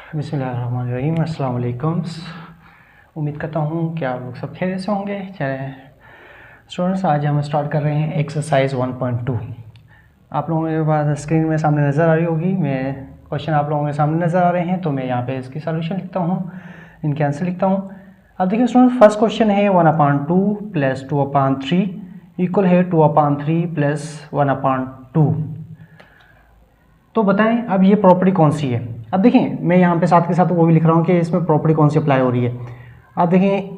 बिस्मिल्लाहिर्रहमानिर्रहीम। अस्सलाम वालेकुम। उम्मीद करता हूँ कि आप लोग सब खैरियत से होंगे। चलें स्टूडेंट्स, आज हम स्टार्ट कर रहे हैं एक्सरसाइज 1.2। आप लोगों के पास स्क्रीन में सामने नज़र आ रही होगी। मैं क्वेश्चन आप लोगों के सामने नज़र आ रहे हैं, तो मैं यहाँ पे इसकी सॉल्यूशन लिखता हूँ, इनके आंसर लिखता हूँ। अब देखिए स्टूडेंट्स, फर्स्ट क्वेश्चन है 1/2 प्लस 2/3 इक्वल है 2/3 प्लस 1/2। तो बताएं अब ये प्रॉपर्टी कौन सी है। अब देखें, मैं यहाँ पे साथ के साथ वो भी लिख रहा हूँ कि इसमें प्रॉपर्टी कौन सी अप्लाई हो रही है। अब देखें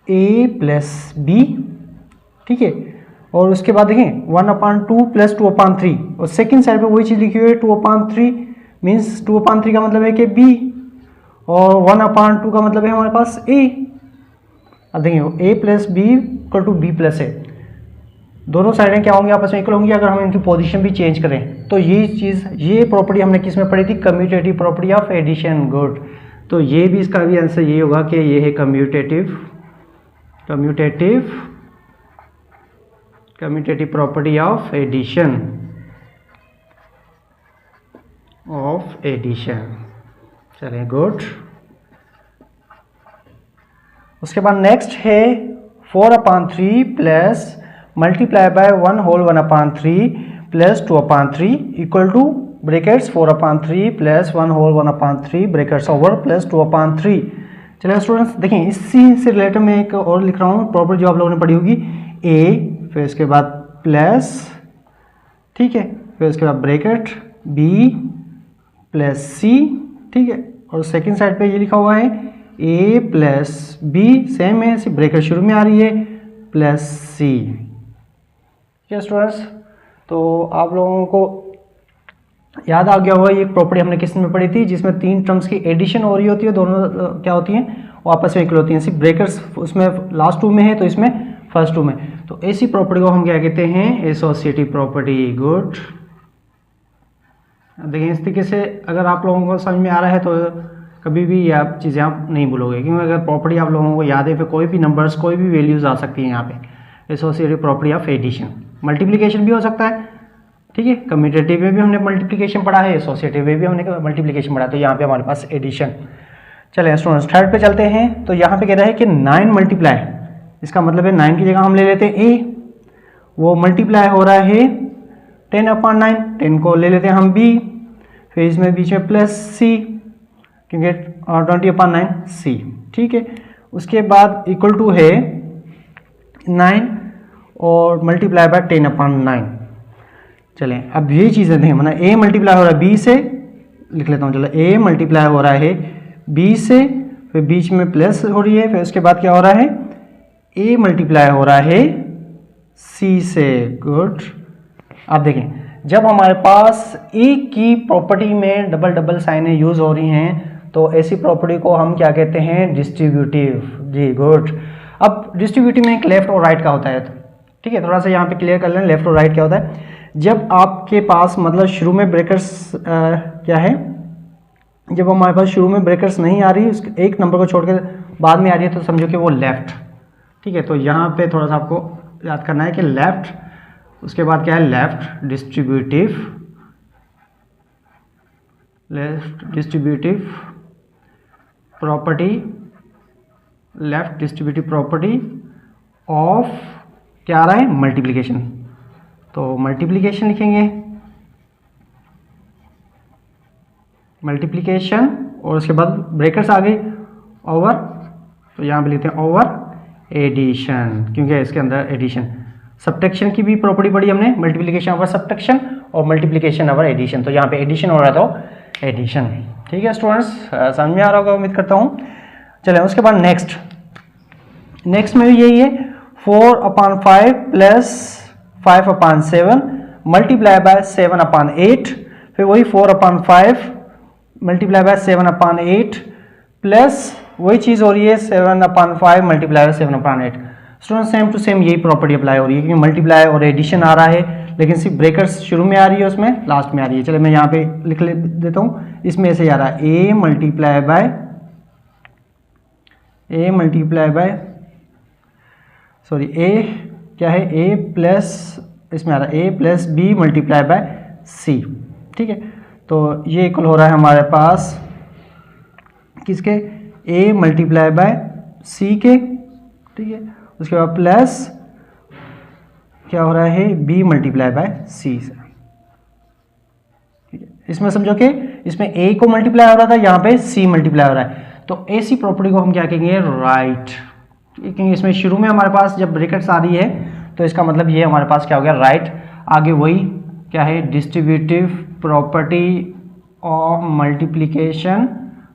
a प्लस बी, ठीक है, और उसके बाद देखें 1/2 प्लस 2/3, और सेकंड साइड पे वही चीज़ लिखी हुई है 2/3, मीन्स 2/3 का मतलब है कि b, और 1/2 का मतलब है हमारे पास a। अब देखिए a plus B equal to b plus a, दोनों साइडें क्या होंगी, आपस में इक्वल होंगी अगर हम इनकी पोजीशन भी चेंज करें। तो ये चीज़, ये प्रॉपर्टी हमने किस में पढ़ी थी, commutative property of addition. Good. तो ये भी, इसका भी आंसर ये होगा कि ये है कम्यूटेटिव प्रॉपर्टी ऑफ एडिशन। चलें, गुड। उसके बाद नेक्स्ट है 4/3 plus multiply by 1/3 plus 2/3 equal to brackets 4/3 plus 1/3 brackets over plus 2/3। चलिए स्टूडेंट्स, देखें इसी से रिलेटेड मैं एक और लिख रहा हूँ प्रॉपर्टी जो आप लोगों ने पढ़ी होगी, a, फिर इसके बाद प्लस, ठीक है, फिर इसके बाद ब्रैकेट b प्लस c, ठीक है, और सेकेंड साइड पे ये लिखा हुआ है a प्लस b, सेम है, सिर्फ ब्रैकेट शुरू में आ रही है, प्लस c। ठीक है स्टूडेंट्स, तो आप लोगों को याद आ गया होगा ये प्रॉपर्टी हमने किस में पढ़ी थी, जिसमें तीन टर्म्स की एडिशन हो रही होती है, दोनों क्या होती हैं, वो आपस में इक्वल होती हैं, सिर्फ ब्रेकर्स उसमें लास्ट टू में है तो इसमें फर्स्ट टू में। तो ऐसी प्रॉपर्टी को हम क्या कहते हैं, एसोसिएटिव प्रॉपर्टी। गुड। देखिए इस तरीके से अगर आप लोगों को समझ में आ रहा है तो कभी भी ये आप चीज़ें आप नहीं भूलोगे, क्योंकि अगर प्रॉपर्टी आप लोगों को याद है फिर कोई भी नंबर्स, कोई भी वैल्यूज आ सकती हैं यहाँ पे। Associative property of addition, multiplication भी हो सकता है, ठीक है, कम्यूटेटिव में भी हमने मल्टीप्लिकेशन पढ़ा है, एसोसिएटिव में भी हमने मल्टीप्लिकेशन पढ़ा, तो यहाँ पे हमारे पास एडिशन। चलें स्टूडेंट्स, थर्ड पे चलते हैं। तो यहाँ पे कह रहा है कि 9 मल्टीप्लाई, इसका मतलब है 9 की जगह हम ले लेते हैं a, वो मल्टीप्लाई हो रहा है 10/9, 10 को ले लेते हैं हम b, फिर इसमें बीच में प्लस c, क्योंकि 20/9 c, ठीक है। उसके बाद इक्वल टू है 9 और मल्टीप्लाई बाय 10/9। चलें अब ये चीज़ें देखें, मतलब a मल्टीप्लाई हो रहा है b से, लिख लेता हूँ, चलो a मल्टीप्लाई हो रहा है b से, फिर बीच में प्लस हो रही है, फिर उसके बाद क्या हो रहा है, a मल्टीप्लाई हो रहा है c से। गुड। अब देखें जब हमारे पास एक की प्रॉपर्टी में डबल डबल साइनें यूज हो रही हैं तो ऐसी प्रॉपर्टी को हम क्या कहते हैं, डिस्ट्रीब्यूटिव। जी गुड। अब डिस्ट्रीब्यूटिव में एक लेफ्ट और राइट का होता है, ठीक है, थोड़ा सा यहाँ पे क्लियर कर लें लेफ्ट और राइट क्या होता है। जब आपके पास मतलब शुरू में ब्रेकर्स क्या है, जब हमारे पास शुरू में ब्रेकर्स नहीं आ रही, उसके एक नंबर को छोड़कर बाद में आ रही है, तो समझो कि वो लेफ्ट, ठीक है। तो यहाँ पे थोड़ा सा आपको याद करना है कि लेफ्ट, उसके बाद क्या है, left distributive property, left distributive property of क्या आ रहा है, मल्टीप्लिकेशन। तो मल्टीप्लिकेशन लिखेंगे, मल्टीप्लिकेशन, और उसके बाद ब्रेकर्स आ गए ओवर, तो यहाँ पे लिखते हैं ओवर एडिशन, क्योंकि इसके अंदर एडिशन। सब्ट्रैक्शन की भी प्रॉपर्टी पढ़ी हमने, मल्टीप्लिकेशन ओवर सब्ट्रैक्शन और मल्टीप्लिकेशन ओवर एडिशन, तो यहाँ पे एडिशन हो रहा था, तो एडिशन। ठीक है स्टूडेंट्स, समझ में आ रहा होगा उम्मीद करता हूँ। चलें उसके बाद नेक्स्ट में भी यही है, 4/5 प्लस 5/7 मल्टीप्लाई बाय 7/8, फिर वही 4/5 मल्टीप्लाई बाय 7/8 प्लस वही चीज़ हो रही है 7/5 multiply by 7/8। Student same to same यही प्रॉपर्टी अप्लाई हो रही है, क्योंकि मल्टीप्लाई और एडिशन आ रहा है, लेकिन सिर्फ ब्रेकर्स शुरू में आ रही है, उसमें लास्ट में आ रही है। चलिए मैं यहाँ पे लिख देता हूँ, इसमें से आ रहा है a मल्टीप्लाई बाय a क्या है, a प्लस, इसमें आ रहा है a plus B multiply by c, ठीक है। तो ये इक्वल हो रहा है हमारे पास किसके, ए मल्टीप्लाई बाय सी के, ठीक है। उसके बाद प्लस क्या हो रहा है, बी मल्टीप्लाई बाय सी से, ठीक है। इसमें समझो कि इसमें ए को मल्टीप्लाई हो रहा था, यहाँ पे सी मल्टीप्लाई हो रहा है, तो ऐसी प्रॉपर्टी को हम क्या कहेंगे, राइट, क्योंकि इसमें शुरू में हमारे पास जब ब्रैकेट्स आ रही है तो इसका मतलब ये हमारे पास क्या हो गया, राइट। आगे वही क्या है, डिस्ट्रीब्यूटिव प्रॉपर्टी ऑफ मल्टीप्लिकेशन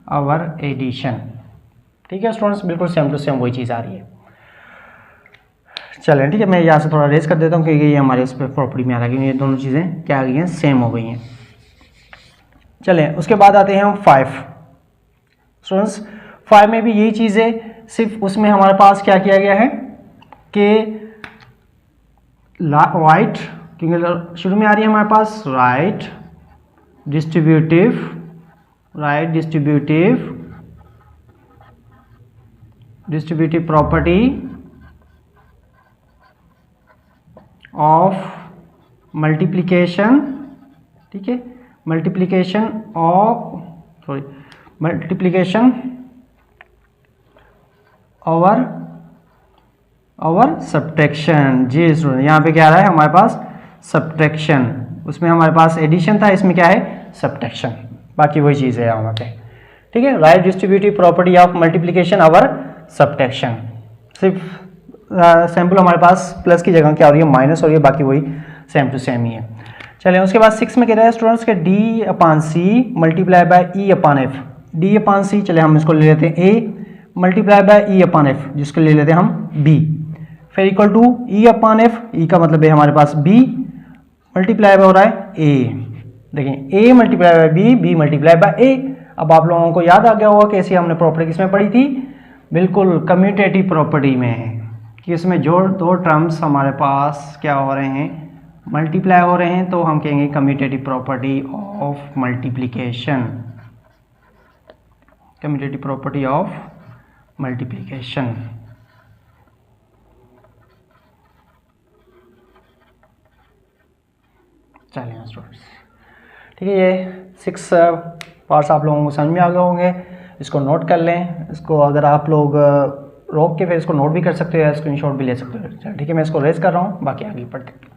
और एडिशन, ठीक है स्टूडेंट्स, बिल्कुल सेम टू सेम वही चीज़ आ रही है। चलें, ठीक है, मैं यहाँ से थोड़ा रेस कर देता हूँ क्योंकि ये हमारे इस पर प्रॉपर्टी में आ रहा है, ये दोनों चीज़ें क्या आ गई हैं, सेम हो गई हैं। चलें, उसके बाद आते हैं हम 5 स्टूडेंट्स। 5 में भी यही चीज़ है, सिर्फ उसमें हमारे पास क्या किया गया है कि राइट, क्योंकि शुरू में आ रही है हमारे पास right distributive property of multiplication, ठीक है, मल्टीप्लिकेशन ओवर सब्ट्रैक्शन। जी स्टूडेंट, यहाँ पे क्या आ रहा है हमारे पास, सब्ट्रैक्शन, उसमें हमारे पास एडिशन था, इसमें क्या है, सब्ट्रैक्शन, बाकी वही चीज़ है यहाँ पे, ठीक है। Right distributive property of multiplication over subtraction, सिर्फ सैम्पल हमारे पास प्लस की जगह क्या हो रही है, माइनस हो रही है, बाकी वही सेम टू सेम ही है। चलिए, उसके बाद 6 में कह रहा है स्टूडेंट्स के D upon C multiply by E upon F. D upon C, चले हम इसको ले लेते हैं A, multiply by E upon F, जिसको ले लेते हैं हम बी, फिर equal to E upon F, E का मतलब है हमारे पास बी, मल्टीप्लाई बाय हो रहा है ए, देखिए A multiply by B, B multiply by A. अब आप लोगों को याद आ गया होगा कैसी हमने प्रॉपर्टी किसमें पढ़ी थी, बिल्कुल कम्यूटेटिव प्रॉपर्टी में, कि इसमें जो दो टर्म्स हमारे पास क्या हो रहे हैं, मल्टीप्लाई हो रहे हैं, तो हम कहेंगे commutative property of multiplication, commutative property of multiplication. चलिए स्टूडेंट्स, ठीक है, ये 6 पार्ट्स आप लोगों को समझ में आ गए होंगे, इसको नोट कर लें। इसको अगर आप लोग रोक के फिर इसको नोट भी कर सकते हो या स्क्रीनशॉट भी ले सकते हो। चलिए ठीक है, मैं इसको रेज कर रहा हूँ, बाकी आगे पढ़ते हैं।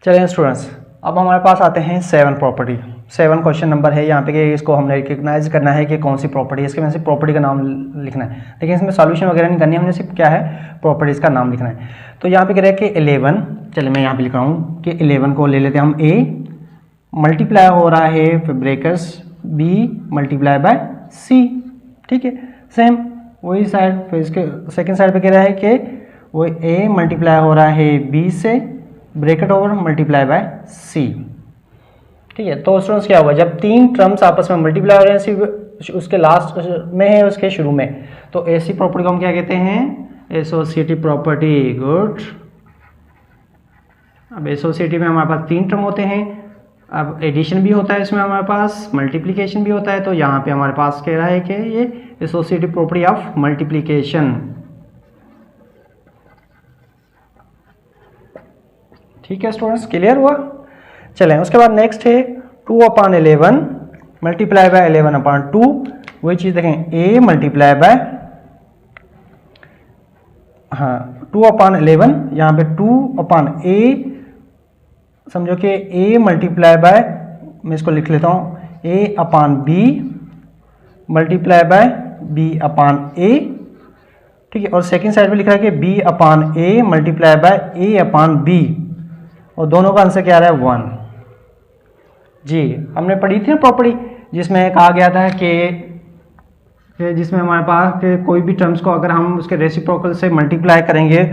चलिए स्टूडेंट्स, अब हमारे पास आते हैं 7 प्रॉपर्टी। 7 क्वेश्चन नंबर है यहाँ पे कि इसको हमने रिकग्नाइज करना है कि कौन सी प्रॉपर्टी है, इसके में सिर्फ प्रॉपर्टी का नाम लिखना है, लेकिन इसमें सॉल्यूशन वगैरह नहीं करनी है, हमने सिर्फ क्या है, प्रॉपर्टीज का नाम लिखना है। तो यहाँ पे कह रहे हैं कि 11, चलिए मैं यहाँ पे लिख रहा हूँ कि 11 को ले लेते हैं हम ए, मल्टीप्लाई हो रहा है फिर ब्रेकर्स बी मल्टीप्लाई बाय सी, ठीक है, सेम वही साइड, फिर इसके सेकेंड साइड पे कह रहा है कि वो ए मल्टीप्लाई हो रहा है बी से, ब्रैकेट ओवर मल्टीप्लाई बाय सी, ठीक है। तो स्टूडेंट्स क्या होगा, जब 3 टर्म्स आपस में मल्टीप्लाई हो रहे हैं, उसके लास्ट में है उसके शुरू में, तो ऐसी प्रॉपर्टी को हम क्या कहते हैं, एसोसिएटिव प्रॉपर्टी। गुड, अब एसोसिएटिव में हमारे पास 3 टर्म होते हैं, अब एडिशन भी होता है इसमें हमारे पास, मल्टीप्लिकेशन भी होता है, तो यहाँ पे हमारे पास कह रहा है कि ये एसोसिएटिव प्रॉपर्टी ऑफ मल्टीप्लिकेशन, ठीक है स्टूडेंट्स, क्लियर हुआ। चलें, उसके बाद नेक्स्ट है 2/11 मल्टीप्लाई बाय 11/2, वही चीज़ देखें, ए मल्टीप्लाई बाय, हाँ 2/11, यहाँ पे 2/a, समझो कि a मल्टीप्लाई बाय, मैं इसको लिख लेता हूँ, a/b मल्टीप्लाई बाय b/a, ठीक है, और सेकंड साइड पे लिखा है कि b/a मल्टीप्लाई बाय a/b, और दोनों का आंसर क्या आ रहा है 1। जी, हमने पढ़ी थी ना प्रॉपर्टी जिसमें कहा गया था कि जिसमें हमारे पास कि कोई भी टर्म्स को अगर हम उसके रेसिप्रोकल से मल्टीप्लाई करेंगे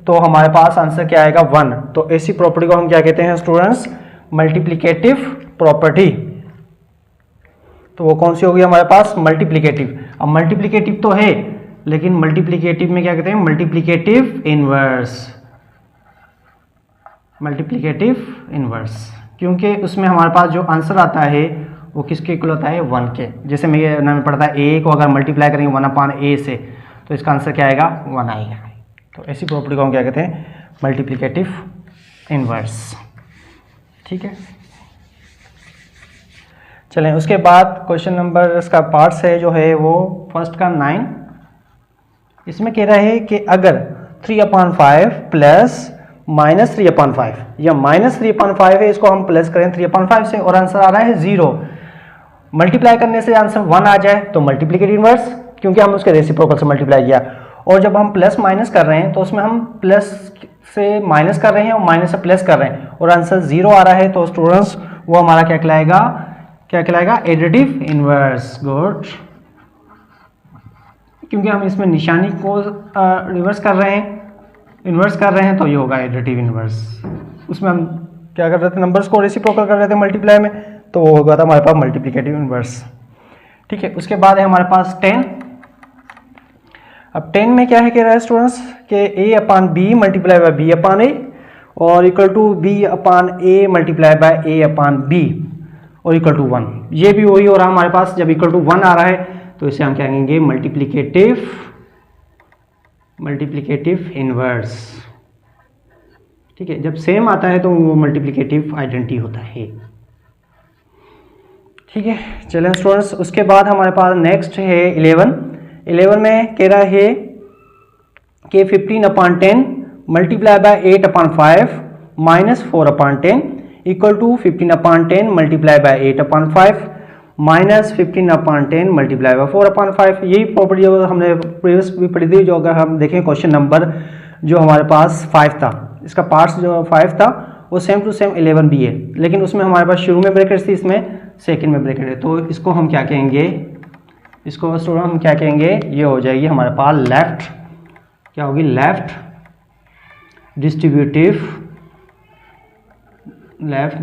तो हमारे पास आंसर क्या आएगा 1। तो ऐसी प्रॉपर्टी को हम क्या कहते हैं स्टूडेंट्स, मल्टीप्लिकेटिव प्रॉपर्टी। तो वो कौन सी होगी हमारे पास, मल्टीप्लिकेटिव। अब मल्टीप्लिकेटिव तो है, लेकिन मल्टीप्लिकेटिव में क्या कहते हैं, मल्टीप्लिकेटिव इनवर्स, मल्टीप्लिकेटिव इनवर्स, क्योंकि उसमें हमारे पास जो आंसर आता है वो किसके इक्वल होता है, 1 के। जैसे मैं पढ़ता है ए को अगर मल्टीप्लाई करेंगे 1/a से, तो इसका आंसर क्या आएगा, 1 आएगा। तो ऐसी प्रॉपर्टी को हम क्या कहते हैं, मल्टीप्लिकेटिव इनवर्स, ठीक है। चलें उसके बाद क्वेश्चन नंबर इसका पार्ट्स है जो है वो फर्स्ट का 9, इसमें कह रहा है कि अगर 3/5 प्लस -3/5 या -3/5 है, इसको हम प्लस करें 3/5 से और आंसर आ रहा है 0, मल्टीप्लाई करने से आंसर 1 आ जाए तो मल्टीप्लिकेटिव इनवर्स, क्योंकि हम उसके रेसिप्रोकल से मल्टीप्लाई किया, और जब हम प्लस माइनस कर रहे हैं तो उसमें हम प्लस से माइनस कर रहे हैं और माइनस से प्लस कर रहे हैं और आंसर 0 आ रहा है, तो स्टूडेंट्स वो हमारा क्या कहलाएगा एडिटिव इनवर्स। गुड, क्योंकि हम इसमें निशानी को रिवर्स कर रहे हैं, इन्वर्स कर रहे हैं, तो ये होगा एडिटिव इनवर्स। उसमें हम क्या कर रहे थे, नंबर्स को रेसिप्रोकल कर रहे थे मल्टीप्लाई में, तो वो होगा था हमारे पास मल्टीप्लिकेटिव इनवर्स। ठीक है, उसके बाद है हमारे पास 10। अब 10 में क्या है कह रहा है स्टूडेंट्स कि a/b मल्टीप्लाई बाय b/a और equal to b/a multiply by a/b और इक्वल टू 1। ये भी वही हो रहा है हमारे पास, जब इक्वल टू 1 आ रहा है तो इसे हम क्या कहेंगे मल्टीप्लिकेटिव इनवर्स। ठीक है, जब सेम आता है तो वो मल्टीप्लिकेटिव आइडेंटिटी होता है। ठीक है, चलें स्टूडेंट्स, उसके बाद हमारे पास नेक्स्ट है 11 में कह रहा है कि 15/10 multiply by 8/5 minus 4/10 equal to 15/10 multiply by 8/5 minus 15/10 multiply by 4/5। यही प्रॉपर्टी हमने प्रीवियस भी पढ़ी थी, जो अगर हम देखें क्वेश्चन नंबर जो हमारे पास 5 था, इसका पार्ट्स जो 5 था वो सेम टू सेम 11 भी है, लेकिन उसमें हमारे पास शुरू में ब्रैकेट्स थी, इसमें सेकंड में ब्रैकेट है, तो इसको हम क्या कहेंगे, इसको स्टूडेंट हम क्या कहेंगे, ये हो जाएगी हमारे पास लेफ्ट, क्या होगी left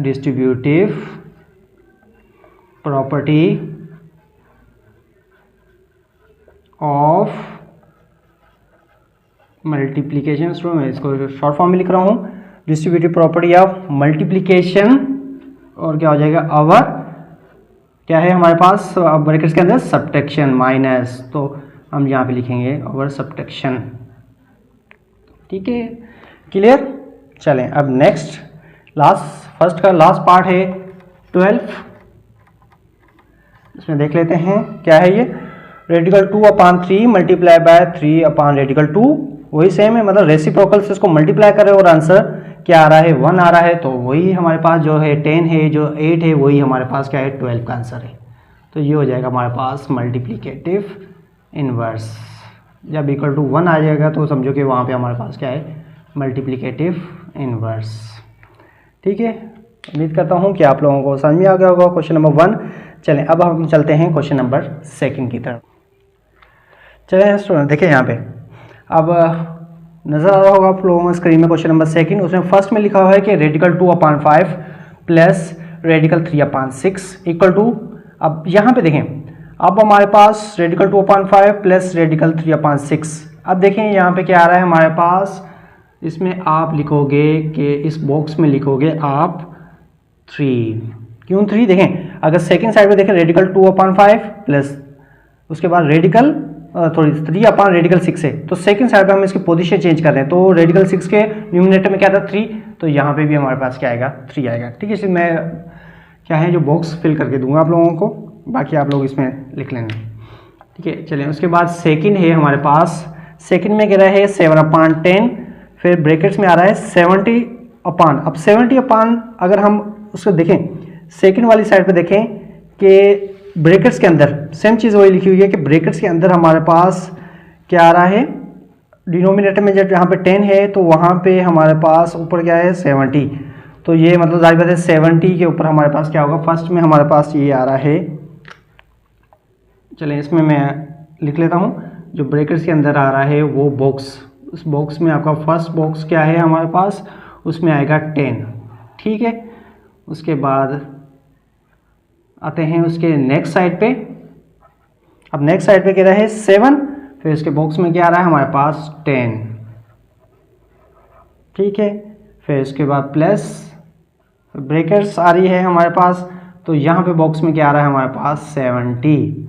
distributive property of multiplication. Student मैं इसको शॉर्ट फॉर्म में लिख रहा हूँ, डिस्ट्रीब्यूटिव प्रॉपर्टी ऑफ मल्टीप्लिकेशन, और क्या हो जाएगा अवर, क्या है हमारे पास ब्रैकेट्स के अंदर सब्ट्रैक्शन माइनस, तो हम यहाँ पे लिखेंगे अवर सब्ट्रैक्शन। ठीक है, क्लियर। चलें अब नेक्स्ट फर्स्ट का लास्ट पार्ट है 12, इसमें देख लेते हैं क्या है ये, रेडिकल 2/3 मल्टीप्लाई बाय 3/2, वही सेम है, मतलब रेसिप्रोकल से इसको मल्टीप्लाई करें और आंसर क्या आ रहा है 1 आ रहा है, तो वही हमारे पास जो है 10 है, जो 8 है, वही हमारे पास क्या है 12 का आंसर है, तो ये हो जाएगा हमारे पास मल्टीप्लिकेटिव इनवर्स। जब इक्वल टू 1 आ जाएगा तो समझो कि वहाँ पे हमारे पास क्या है मल्टीप्लिकेटिव इनवर्स। ठीक है, उम्मीद करता हूँ कि आप लोगों को समझ में आ गया होगा क्वेश्चन नंबर 1। चलें अब हम चलते हैं क्वेश्चन नंबर 2 की तरफ। चलें स्टूडेंट देखिए यहाँ पे, अब नज़र आ रहा होगा आप लोगों को स्क्रीन में क्वेश्चन नंबर 2, उसमें फर्स्ट में लिखा हुआ है कि radical 2/5 plus radical 3/6 equal to, अब यहाँ पे देखें, अब हमारे पास रेडिकल 2/5 प्लस रेडिकल 3/6, अब देखें यहाँ पे क्या आ रहा है हमारे पास, इसमें आप लिखोगे कि इस बॉक्स में लिखोगे आप 3, क्यों 3, देखें अगर सेकेंड साइड में देखें रेडिकल 2/5 प्लस उसके बाद रेडिकल 3/रेडिकल 6 है, तो सेकंड साइड पे हम इसकी पोजीशन चेंज कर रहे हैं, तो रेडिकल 6 के न्यूमिनेटर में क्या था 3, तो यहाँ पे भी हमारे पास क्या आएगा 3 आएगा। ठीक है, इसलिए मैं क्या है जो बॉक्स फिल करके दूंगा आप लोगों को, बाकी आप लोग इसमें लिख लेंगे। ठीक है, चलिए उसके बाद सेकंड है हमारे पास, सेकंड में कह रहा है 7/10, फिर ब्रैकेट्स में आ रहा है 70/, अब 70/ अगर हम उसको देखें सेकंड वाली साइड पे देखें कि ब्रैकेट्स के अंदर सेम चीज़ वही लिखी हुई है कि ब्रैकेट्स के अंदर हमारे पास क्या आ रहा है, डिनोमिनेटर में जब यहाँ पे 10 है तो वहाँ पे हमारे पास ऊपर क्या है 70, तो ये मतलब जाहिर बात है 70 के ऊपर हमारे पास क्या होगा, फर्स्ट में हमारे पास ये आ रहा है, चलें इसमें मैं लिख लेता हूँ, जो ब्रैकेट्स के अंदर आ रहा है वो बॉक्स, उस बॉक्स में आपका फर्स्ट बॉक्स क्या है हमारे पास, उसमें आएगा 10। ठीक है, उसके बाद आते हैं उसके नेक्स्ट साइड पे, अब नेक्स्ट साइड पे क्या रहा है 7, फिर इसके बॉक्स में क्या आ रहा है हमारे पास 10। ठीक है, फिर इसके बाद प्लस ब्रैकेट्स आ रही है हमारे पास, तो यहाँ पे बॉक्स में क्या आ रहा है हमारे पास 70,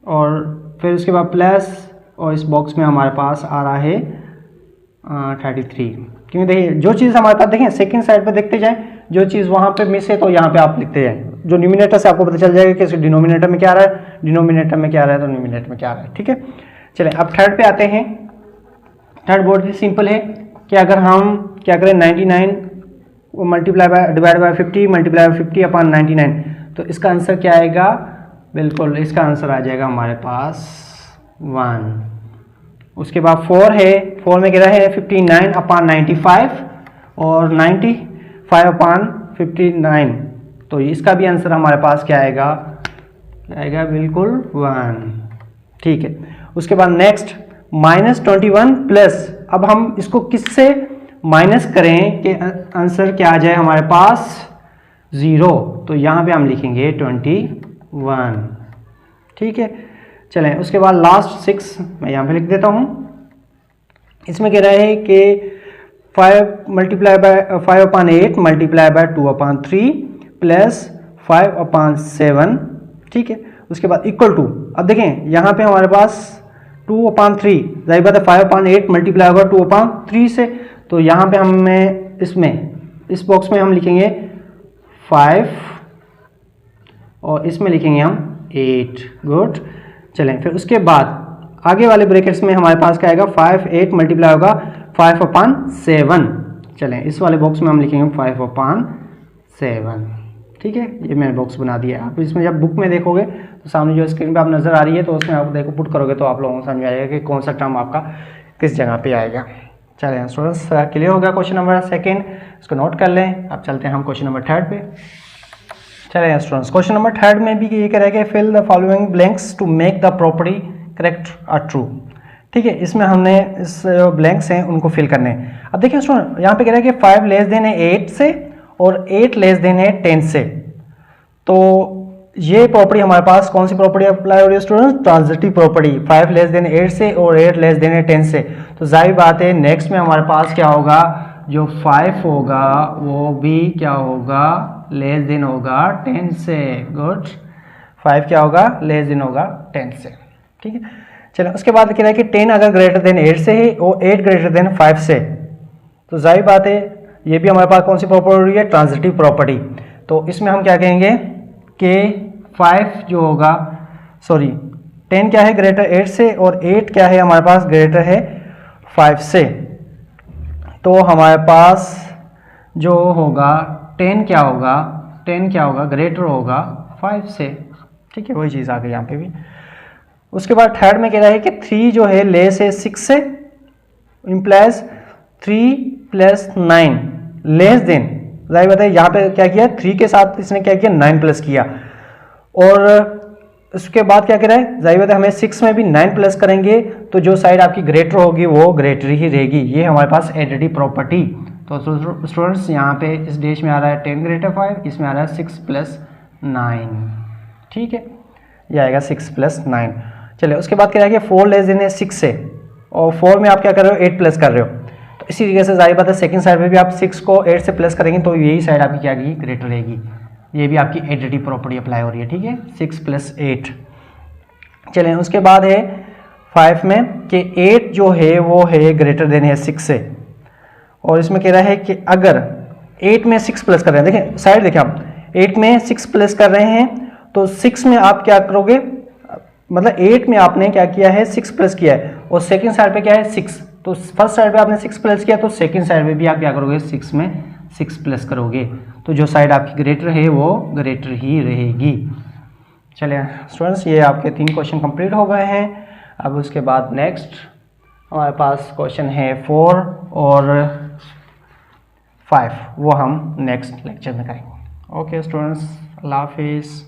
और फिर उसके बाद प्लस, और इस बॉक्स में हमारे पास आ रहा है 33। क्योंकि देखिए जो चीज़ हमारे पास देखें सेकंड साइड पे देखते जाएं, जो चीज़ वहाँ पे मिस है तो यहाँ पे आप लिखते हैं, जो न्यूमिनेटर से आपको पता चल जाएगा कि डिनोमिनेटर में क्या आ रहा है, डिनोमिनेटर में क्या आ रहा है तो न्यूमिनेटर में क्या आ रहा है। ठीक है, चलें अब थर्ड पे आते हैं। थर्ड बहुत ही सिंपल है कि अगर हम क्या करें 99 multiply by divide by 50 multiply by 50 upon 99, तो इसका आंसर क्या आएगा, बिल्कुल इसका आंसर आ जाएगा हमारे पास 1। उसके बाद 4 है, 4 में क्या है 59 अपॉन 95 और 95 अपॉन 59, तो इसका भी आंसर हमारे पास क्या आएगा, बिल्कुल 1। ठीक है, उसके बाद नेक्स्ट -21 प्लस, अब हम इसको किससे माइनस करें कि आंसर क्या आ जाए हमारे पास 0, तो यहाँ पे हम लिखेंगे 21। ठीक है, चलें उसके बाद लास्ट 6 मैं यहाँ पे लिख देता हूँ। इसमें कह रहा है कि 5 multiply by 5 upon 8 multiply by 2 upon 3 plus 5 upon 7। ठीक है, उसके बाद इक्वल टू, अब देखें यहाँ पे हमारे पास 2 अपॉन 3, जाहिर बात है 5 अपॉन 8 मल्टीप्लाई होगा 2 अपॉन 3 से, तो यहाँ पे हमें इस बॉक्स में हम लिखेंगे 5 और इसमें लिखेंगे हम 8। गुड, चलें फिर उसके बाद आगे वाले ब्रैकेट्स में हमारे पास क्या आएगा, 5 8 मल्टीप्लाई होगा 5 अपॉन 7। चलें इस वाले बॉक्स में हम लिखेंगे 5 अपॉन 7। ठीक है, ये मैंने बॉक्स बना दिया। आप इसमें जब बुक में देखोगे तो सामने जो स्क्रीन पे आप नज़र आ रही है, तो उसमें आप देखो पुट करोगे तो आप लोगों को समझ आएगा कि कौन सा टर्म आपका किस जगह पे आएगा। चलें स्टूडेंट्स, क्लियर हो गया क्वेश्चन नंबर 2, इसको नोट कर लें। अब चलते हैं हम क्वेश्चन नंबर 3 पे। चलें स्टूडेंट्स, क्वेश्चन नंबर 3 में भी ये कह रहा है कि fill the following blanks to make the property correct और ट्रू। ठीक है, इसमें हमने इस ब्लैंक्स हैं उनको फिल करने हैं। अब देखिए स्टूडेंट, यहाँ पे कह रहा है कि 5 लेस देन है 8 से और 8 लेस देन है 10 से, तो ये प्रॉपर्टी हमारे पास कौन सी प्रॉपर्टी अप्लाई हो रही है student, transitive property. 5 less than 8 से और 8 लेस देन 10 से, तो जाहिर बात है नेक्स्ट में हमारे पास क्या होगा, जो 5 होगा वो भी क्या होगा, लेस देन होगा 10 से। गुड, 5 क्या होगा, लेस देन होगा 10 से। ठीक है, चलो उसके बाद कह रहा है कि 10 अगर ग्रेटर देन 8 से है और 8 ग्रेटर देन 5 से, तो जाहिर बात है ये भी हमारे पास कौन सी प्रॉपर्टी है, ट्रांजिटिव प्रॉपर्टी। तो इसमें हम क्या कहेंगे कि 5 जो होगा, सॉरी 10 क्या है ग्रेटर 8 से और 8 क्या है हमारे पास ग्रेटर है 5 से, तो हमारे पास जो होगा 10 क्या होगा, 10 क्या होगा, ग्रेटर होगा 5 से। ठीक है, वही चीज़ आ गई यहाँ पे भी। उसके बाद थर्ड में कह रहा है कि 3 जो है लेस है 6 से, इम्प्लाइज 3 प्लस 9 लेस देन, जाहिर बात है यहाँ पे क्या किया, 3 के साथ इसने क्या किया 9 प्लस किया, और उसके बाद क्या कह रहा है, जाहिर बात है हमें 6 में भी 9 प्लस करेंगे तो जो साइड आपकी ग्रेटर होगी वो ग्रेटर ही रहेगी। ये हमारे पास एडिटिव प्रॉपर्टी। तो स्टूडेंट्स यहाँ पे इस डेश में आ रहा है 10 ग्रेटर 5, इसमें आ रहा है 6 प्लस 9। ठीक है, ये आएगा 6 प्लस 9। चलिए उसके बाद क्या है कि 4 लेस देन है 6 से, और 4 में आप क्या कर रहे हो 8 प्लस कर रहे हो, तो इसी तरीके से जाहिर बात है सेकंड साइड में भी आप 6 को 8 से प्लस करेंगे तो यही साइड आपकी क्या आएगी, ग्रेटर रहेगी। ये भी आपकी एडिटिव प्रॉपर्टी अप्लाई हो रही है। ठीक है, 6 प्लस 8। चलें उसके बाद है 5 में कि 8 जो है वो है ग्रेटर देन है 6 से, और इसमें कह रहा है कि अगर 8 में 6 प्लस कर रहे हैं, देखें साइड देखें आप 8 में 6 प्लस कर रहे हैं तो 6 में आप क्या करोगे, मतलब 8 में आपने क्या किया है 6 प्लस किया है और सेकंड साइड पे क्या है 6, तो फर्स्ट साइड पे आपने 6 प्लस किया तो सेकंड साइड पे भी आप क्या करोगे 6 में 6 प्लस करोगे, तो जो साइड आपकी ग्रेटर है वो ग्रेटर ही रहेगी। चलिए स्टूडेंट्स, ये आपके 3 क्वेश्चन कंप्लीट हो गए हैं। अब उसके बाद नेक्स्ट हमारे पास क्वेश्चन है 4 और 5, वो हम नेक्स्ट लेक्चर में करेंगे। ओके स्टूडेंट्स, अल्लाह हाफिज़।